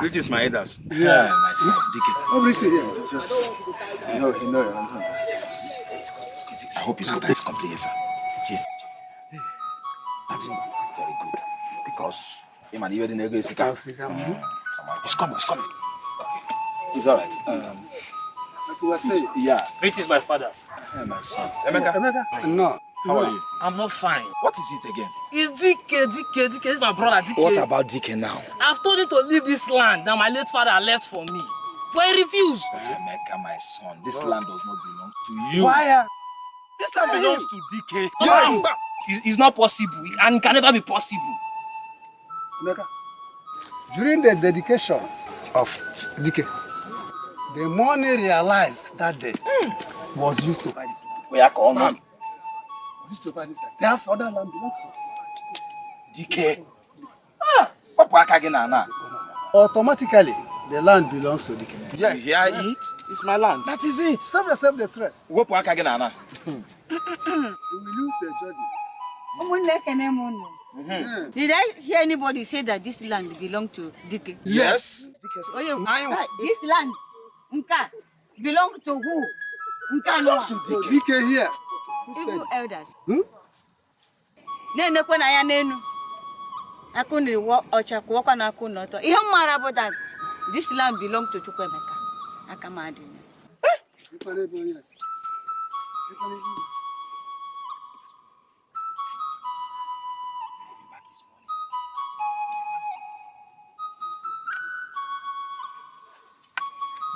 This is my elders. Yeah, my son, DK. Oh, listen here. Just, you know. I hope his cooking is complete, sir. That's very good. Because him and even the nigga is he's coming. He's alright. Like you were saying. Yeah. Greetings, my father. Hey, my son. Emeka? No. How are you? I'm not fine. What is it again? It's DK. This is my brother, DK. What about DK now? I've told him to leave this land that my late father left for me. But he refused. But Emeka, my son, this land does not belong to you. Why? This land belongs to DK. No, it's not possible, and it can never be possible. Emeka, during the dedication of DK, the money realized that day was used to buy this land. We are calling Used to buy this land. Therefore, that land belongs to DK. What again now? automatically, the land belongs to DK. Yes. You hear it? It's my land. That is it. Save yourself the stress. What again now? You will use the journey. Did I hear anybody say that this land belongs to DK? Yes. Oh, yeah. This land, Nka, belongs to who? Nka no. To DK here. Evil elders. Nene kwa na ya nenu. Ako ni ocha kwa na ako no to. Ihe mara about that. This land belongs to Chukwemeka. Akamadi.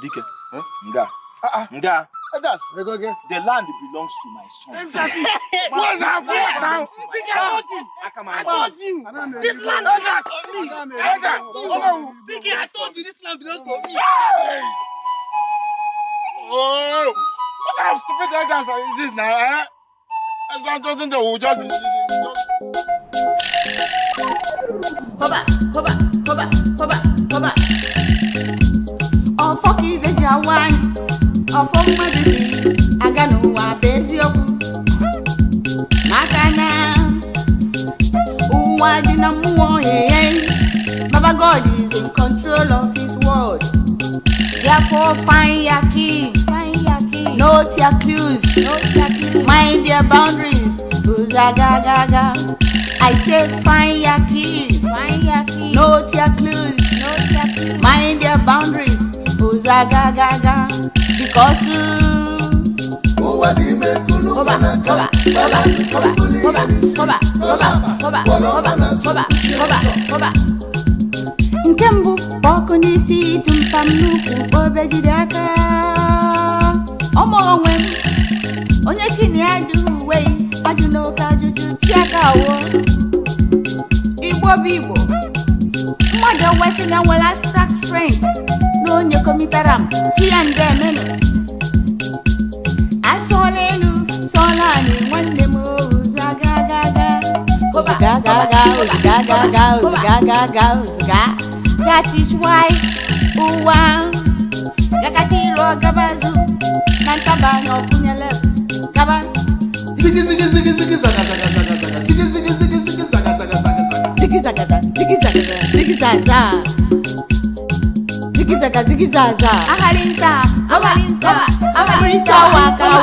DK. Nga. Nga. That's again. The land belongs to my son. Exactly. What's happening now? I told you. This land belongs to me. DK, I told you this land belongs to me. Oh! What kind of stupid elders is this now, eh? That's something that will just... Hoba. Oh, fuck it, the Jawani. Oh, fuck my baby. I got no one, busy. Makana. Why didn't I move? Baba God is in control of his world. Therefore, find your key. Note your clues. Mind your boundaries. Gaga. I say find your key. Note your clues. Mind your boundaries. Gaga. Because Nkembu boko nisi tumpamuku obejidaka Omo onwem onye chini adu wey adu no ka juju chiaka wo Igbo Mother wesi na well abstract friends no nye komitaram si and them Asolelu solani wande mo gaga That is why uwa Gakatiro gabazu Nantaba no punya left Gaba Ziggy zaza Ahalinta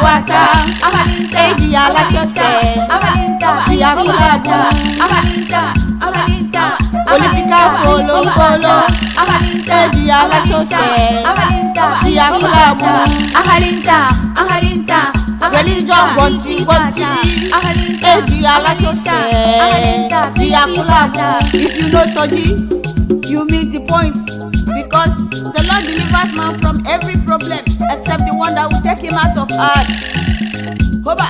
waka Eji ala chose Diakulabu Political follow Eji ala chose Diakulabu Religion gonti Eji ala chose Diakulabu If you know Soji, you miss the point. Because the Lord delivers man from every problem except the one that will take him out of hard. Hoba.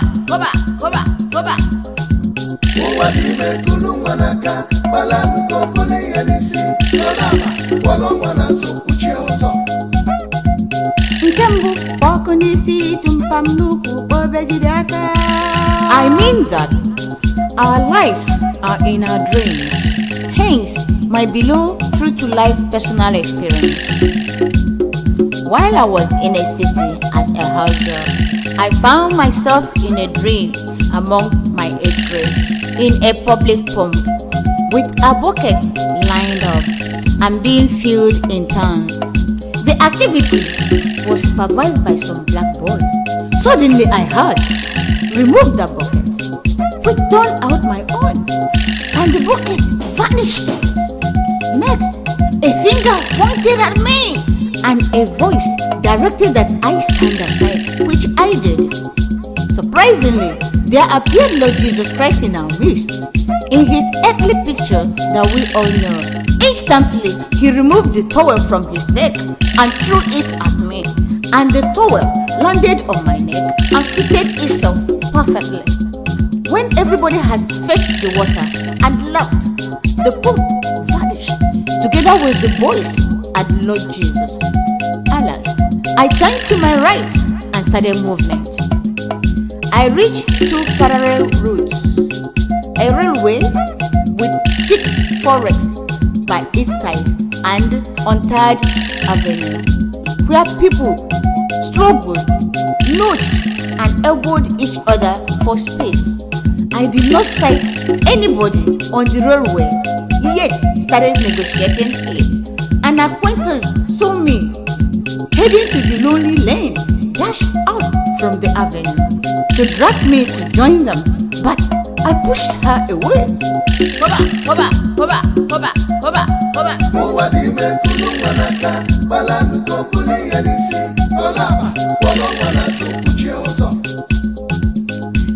I mean that our lives are in our dreams. Hence, my below true to life personal experience. While I was in a city as a house girl, I found myself in a dream among my 8th grades in a public pump with our buckets lined up. and being filled in town. The activity was supervised by some black boys. Suddenly I heard, remove the bucket. We turned out my own, and the bucket vanished. Next, a finger pointed at me, and a voice directed that I stand aside, which I did. Surprisingly, there appeared Lord Jesus Christ in our midst, in his earthly picture that we all know. Instantly, he removed the towel from his neck and threw it at me, and the towel landed on my neck and fitted itself perfectly. When everybody has fetched the water and left, the poop vanished together with the boys at Lord Jesus. Alas, I turned to my right and started movement. I reached two parallel routes, a railway with thick forests by each side and on 3rd Avenue, where people struggled, nudged, and elbowed each other for space. I did not sight anybody on the railway, yet started negotiating it. An acquaintance saw me heading to the lonely lane, dashed out from the avenue to drag me to join them, but I pushed her away. Hoba.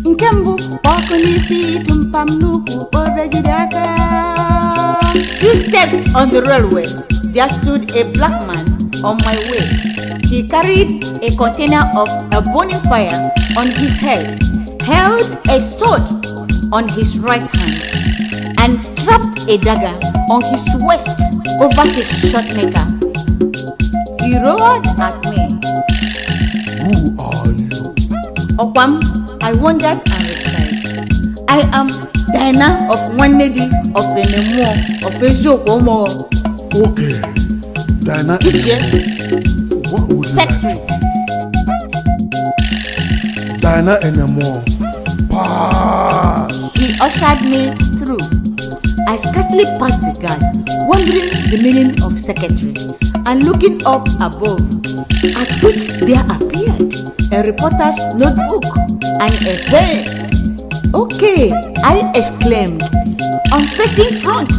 Nkembu wakonisi tumpam nuku obejidaka. Few steps on the railway, there stood a black man on my way. He carried a container of a burning fire on his head, held a sword on his right hand, and strapped a dagger on his waist over his short knicker. He roared at me. Who are you? Okwam, I wondered and replied, I am Diana of Wanedi of the Nemo of Ezokomo. Okay, Diana. What would you Secretary. like to? Diana anymore. Pass. He ushered me through. I scarcely passed the guard, wondering the meaning of secretary, and looking up above, at which there appeared a reporter's notebook and a pen. Okay, I exclaimed, on facing front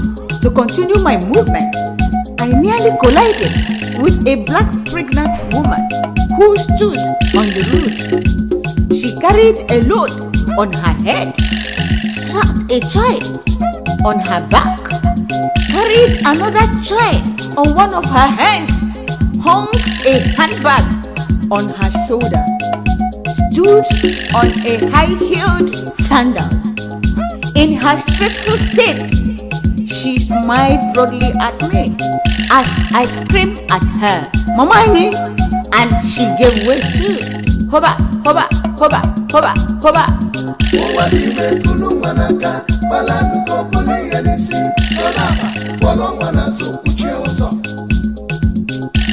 to continue my movement. I nearly collided with a black pregnant woman who stood on the road. She carried a load on her head, strapped a child on her back, carried another child on one of her hands, hung a handbag on her shoulder, stood on a high-heeled sandal. In her stressful state, she smiled broadly at me as I screamed at her, Mamani, and she gave way too. Hoba.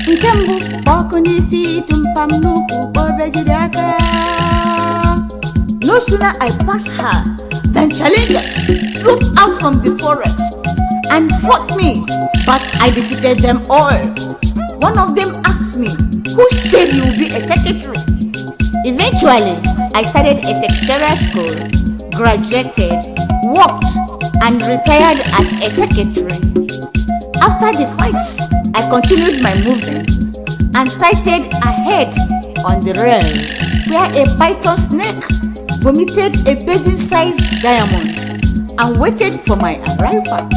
Nkembu wakonisi tumpam nuku obejidaka. No sooner I passed her than challengers trooped out from the forest and fought me, but I defeated them all. One of them asked me, who said you will be a secretary? Eventually, I started a secretarial school, graduated, worked, and retired as a secretary. After the fights, I continued my movement and sighted ahead on the rail where a python snake vomited a basin-sized diamond and waited for my arrival.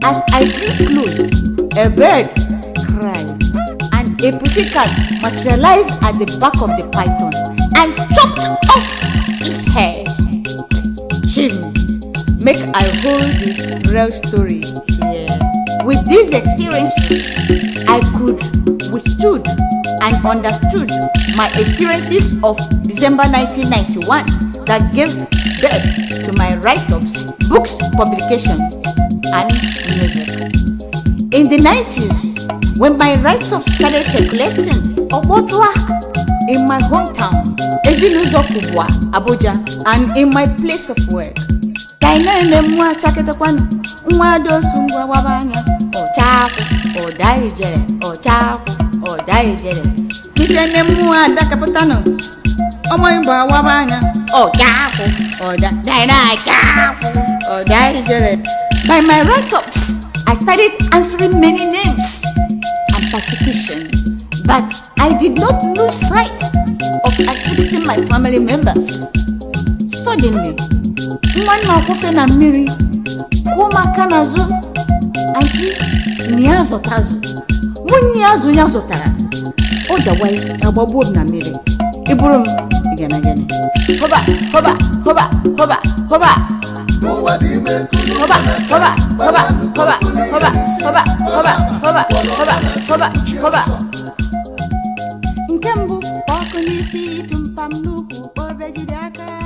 As I drew close, a bird cried and a pussycat materialized at the back of the python and chopped off its head. Jim, make I hold the real story here. With these experiences, I could withstood and understood my experiences of December 1991 that gave birth to my write-ups, books, publication, and music. In the 90s, when my write-ups started circulating, in my hometown, Ezinuzo Kubwa, Abuja, and in my place of work, Ochaku, Odaijere, Ochaku, Odaijere. Mr. Nemua Dakaputano. Omoimba Wabana, Ochaku, Odaijere. By my write-ups, I started answering many names and persecution, but I did not lose sight of assisting my family members. Suddenly, one more na Miri, Kuma Kanazo, Auntie Niazo Tazo, Munyazo Yazotara. Otherwise, a bobo na Miri. Iburum, again. Hoba. Nkembu, wakonisi tumpamnuku, obejidaka.